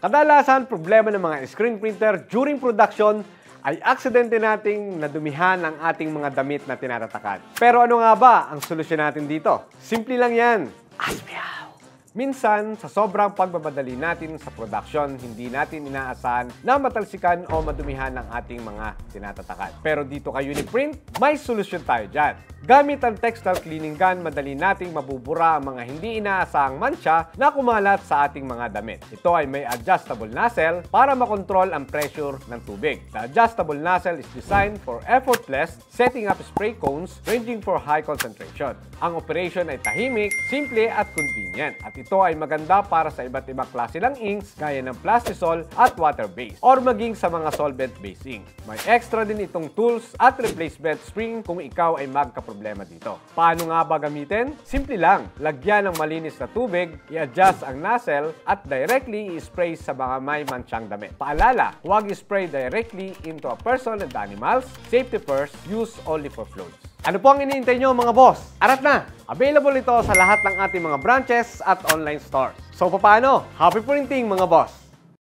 Kadalasan, problema ng mga screen printer during production ay aksidente nating nadumihan ang ating mga damit na tinatatakan. Pero ano nga ba ang solusyon natin dito? Simple lang yan. Asmeow! Minsan, sa sobrang pagmamadali natin sa production, hindi natin inaasahan na matalsikan o madumihan ang ating mga tinatatakan. Pero dito kay Uniprint, may solusyon tayo dyan. Gamit ang textile cleaning gun, madali nating mabubura ang mga hindi inaasahang mancha na kumalat sa ating mga damit. Ito ay may adjustable nozzle para makontrol ang pressure ng tubig. The adjustable nozzle is designed for effortless setting up spray cones ranging for high concentration. Ang operation ay tahimik, simple at convenient. At ito ay maganda para sa iba't ibang klase ng inks gaya ng plastisol at water-based or maging sa mga solvent-based ink. May extra din itong tools at replacement spring kung ikaw ay magka-problema dito. Paano nga ba gamitin? Simple lang. Lagyan ng malinis na tubig, i-adjust ang nozzle at directly i-spray sa mga may manchang damit. Paalala, huwag i-spray directly into a person and animals. Safety first, use only for clothes. Ano po ang iniintay nyo mga boss? Arat na! Available ito sa lahat ng ating mga branches at online stores. So paano? Happy printing mga boss!